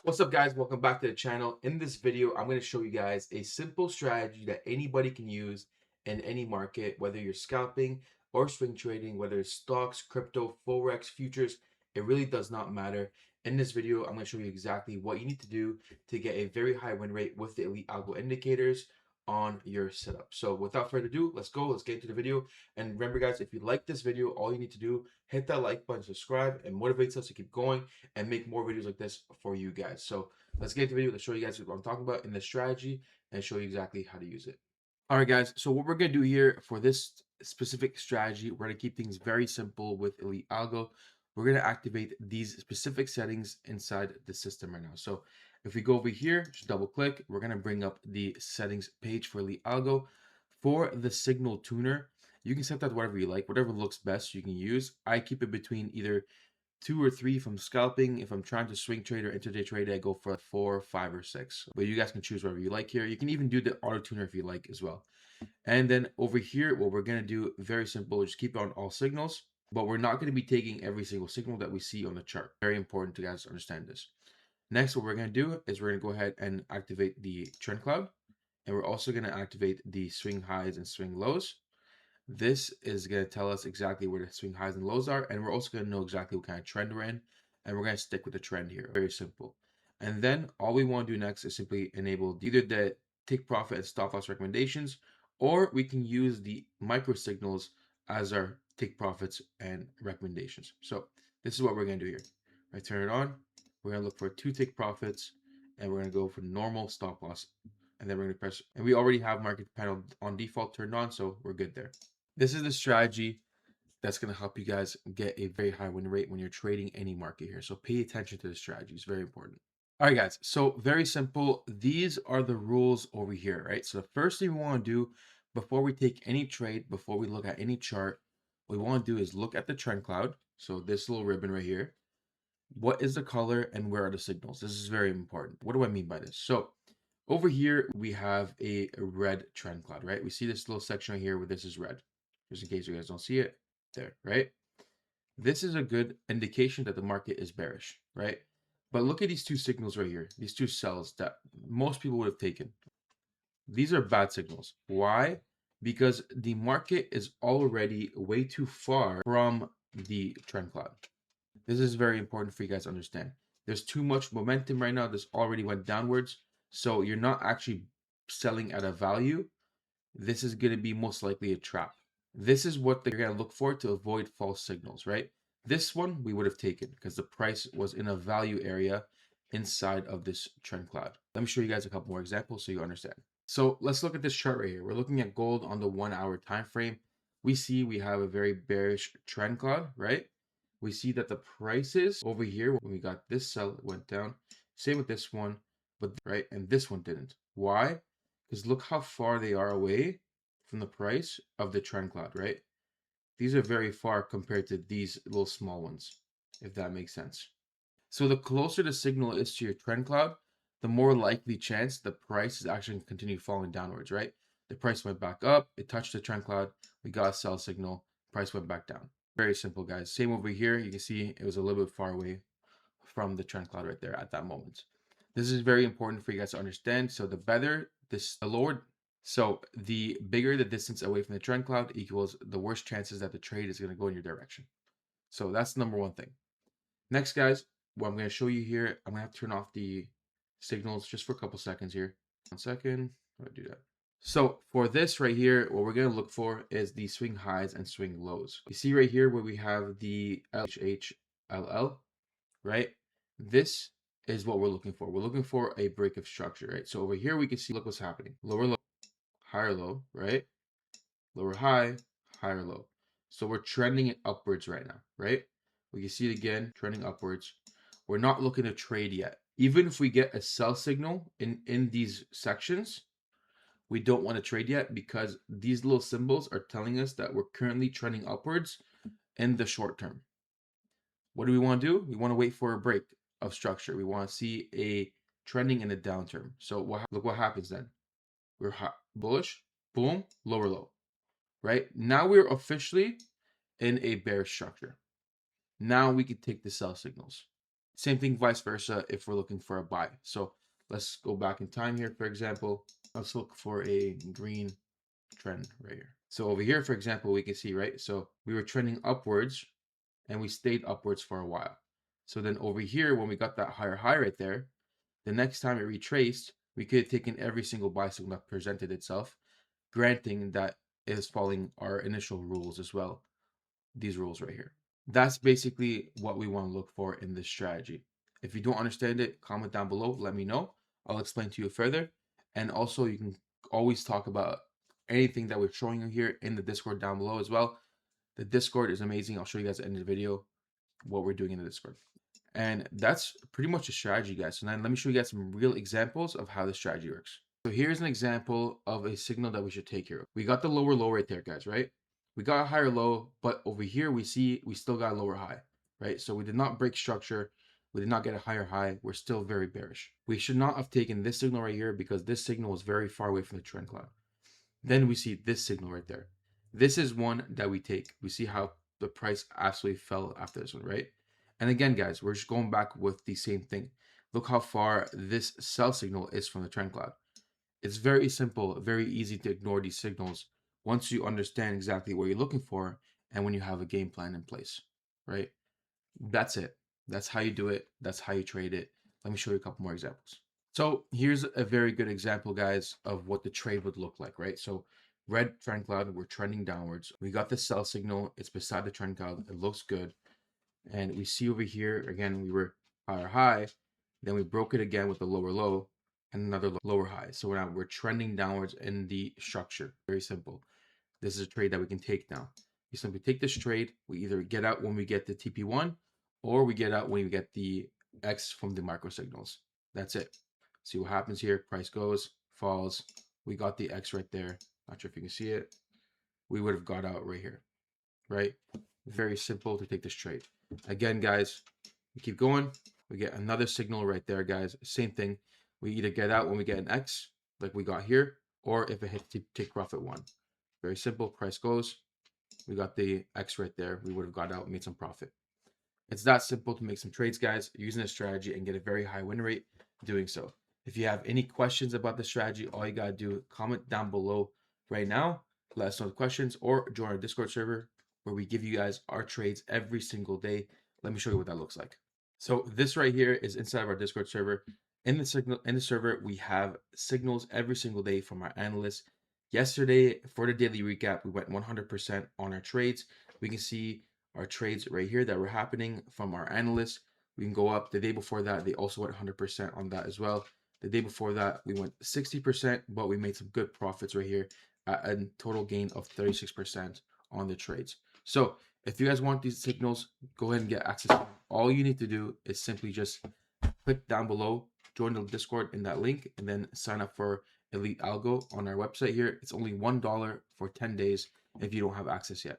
What's up, guys? Welcome back to the channel. In this video, I'm going to show you guys a simple strategy that anybody can use in any market, whether you're scalping or swing trading, whether it's stocks, crypto, Forex, futures, it really does not matter. In this video, I'm going to show you exactly what you need to do to get a very high win rate with the Elite Algo indicators on your setup. So without further ado, let's go. Let's get into the video. And remember, guys, if you like this video, all you need to do, hit that like button, subscribe, and motivates us to keep going and make more videos like this for you guys. So let's get into the video. Let's show you guys what I'm talking about in the strategy and show you exactly how to use it. All right, guys. So what we're going to do here for this specific strategy, we're going to keep things very simple with Elite Algo. We're going to activate these specific settings inside the system right now. So if we go over here, just double click, we're going to bring up the settings page for Elite Algo. For the signal tuner, you can set that whatever you like, whatever looks best you can use. I keep it between either 2 or 3 if I'm scalping. If I'm trying to swing trade or intraday trade, I go for 4, 5, or 6. But you guys can choose whatever you like here. You can even do the auto tuner if you like as well. And then over here, what we're going to do, very simple, just keep on all signals. But we're not going to be taking every single signal that we see on the chart. Very important to guys understand this. Next, what we're going to do is we're going to go ahead and activate the trend cloud. And we're also going to activate the swing highs and swing lows. This is going to tell us exactly where the swing highs and lows are, and we're also going to know exactly what kind of trend we're in, and we're going to stick with the trend here. Very simple. And then all we want to do next is simply enable either the take profit and stop loss recommendations, or we can use the micro signals as our take profits and recommendations. So this is what we're going to do here. I turn it on. We're going to look for 2 take profits, and we're going to go for normal stop loss. And then we're going to press, and we already have market panel on default turned on, so we're good there. This is the strategy that's going to help you guys get a very high win rate when you're trading any market here. So pay attention to the strategy. It's very important. All right, guys. So very simple. These are the rules over here, right? So the first thing we want to do before we take any trade, before we look at any chart, what we want to do is look at the trend cloud. So this little ribbon right here. What is the color and where are the signals? This is very important. What do I mean by this? So over here, we have a red trend cloud, right? We see this little section right here where this is red. Just in case you guys don't see it, there, right? This is a good indication that the market is bearish, right? But look at these 2 signals right here, these 2 cells that most people would have taken. These are bad signals. Why? Because the market is already way too far from the trend cloud. This is very important for you guys to understand. There's too much momentum right now. This already went downwards. So you're not actually selling at a value. This is going to be most likely a trap. This is what they're going to look for to avoid false signals, right? This one we would have taken because the price was in a value area inside of this trend cloud. Let me show you guys a couple more examples so you understand. So let's look at this chart right here. We're looking at gold on the 1-hour time frame. We see we have a very bearish trend cloud, right? We see that the prices over here, when we got this sell, it went down. Same with this one, but right, and this one didn't. Why? Because look how far they are away from the price of the trend cloud, right? These are very far compared to these little small ones, if that makes sense. So the closer the signal is to your trend cloud, the more likely chance the price is actually going to continue falling downwards, right? The price went back up, it touched the trend cloud, we got a sell signal, price went back down. Very simple, guys. Same over here. You can see it was a little bit far away from the trend cloud right there at that moment. This is very important for you guys to understand. So the better this, the lower, so the bigger the distance away from the trend cloud equals the worse chances that the trade is going to go in your direction. So that's the number one thing. Next, guys, what I'm going to show you here, I'm going to have to turn off the signals just for a couple seconds here. 1 second. How do I do that? So for this right here, what we're going to look for is the swing highs and swing lows. You see right here where we have the LHLL, right? This is what we're looking for. We're looking for a break of structure, right? So over here, we can see, look what's happening. Lower low, higher low, right? Lower high, higher low. So we're trending it upwards right now, right? We can see it again, trending upwards. We're not looking to trade yet. Even if we get a sell signal in these sections, we don't want to trade yet because these little symbols are telling us that we're currently trending upwards in the short term. What do we want to do? We want to wait for a break of structure. We want to see a trending in a downturn. So look what happens then. We're bullish, boom, lower low, right? Now we're officially in a bearish structure. Now we can take the sell signals. Same thing vice versa if we're looking for a buy. So let's go back in time here. For example, let's look for a green trend right here. So over here, for example, we can see, right? So we were trending upwards and we stayed upwards for a while. So then over here, when we got that higher high right there, the next time it retraced, we could have taken every single buy signal that presented itself, granting that it is following our initial rules as well. These rules right here. That's basically what we want to look for in this strategy. If you don't understand it, comment down below, let me know. I'll explain to you further. And also you can always talk about anything that we're showing you here in the Discord down below as well. The Discord is amazing. I'll show you guys at the end of the video what we're doing in the Discord. And that's pretty much the strategy, guys. So now let me show you guys some real examples of how the strategy works. So here's an example of a signal that we should take here. We got the lower low right there, guys, right? We got a higher low, but over here we see we still got a lower high, right? So we did not break structure. We did not get a higher high. We're still very bearish. We should not have taken this signal right here because this signal is very far away from the trend line. Then we see this signal right there. This is one that we take. We see how the price absolutely fell after this one, right? And again, guys, we're just going back with the same thing. Look how far this sell signal is from the trend cloud. It's very simple, very easy to ignore these signals once you understand exactly what you're looking for and when you have a game plan in place, right? That's it. That's how you do it. That's how you trade it. Let me show you a couple more examples. So here's a very good example, guys, of what the trade would look like, right? So red trend cloud, we're trending downwards. We got the sell signal. It's beside the trend cloud. It looks good. And we see over here, again, we were higher high. Then we broke it again with a lower low and another lower high. So now we're trending downwards in the structure. Very simple. This is a trade that we can take now. You simply take this trade. We either get out when we get the TP1 or we get out when we get the X from the micro signals. That's it. See what happens here. Price goes, falls. We got the X right there. Not sure if you can see it. We would have got out right here, right? Very simple to take this trade. Again, guys, we keep going. We get another signal right there, guys. Same thing. We either get out when we get an X, like we got here, or if it hits take profit one. Very simple. Price goes. We got the X right there. We would have got out and made some profit. It's that simple to make some trades, guys, using this strategy and get a very high win rate doing so. If you have any questions about the strategy, all you got to do, comment down below right now. Let us know the questions or join our Discord server where we give you guys our trades every single day. Let me show you what that looks like. So this right here is inside of our Discord server. In the server, we have signals every single day from our analysts. Yesterday, for the daily recap, we went 100% on our trades. We can see our trades right here that were happening from our analysts. We can go up. The day before that, they also went 100% on that as well. The day before that, we went 60%, but we made some good profits right here at a total gain of 36% on the trades. So if you guys want these signals, go ahead and get access to them. All you need to do is simply just click down below, join the Discord in that link, and then sign up for Elite Algo on our website here. It's only $1 for 10 days if you don't have access yet.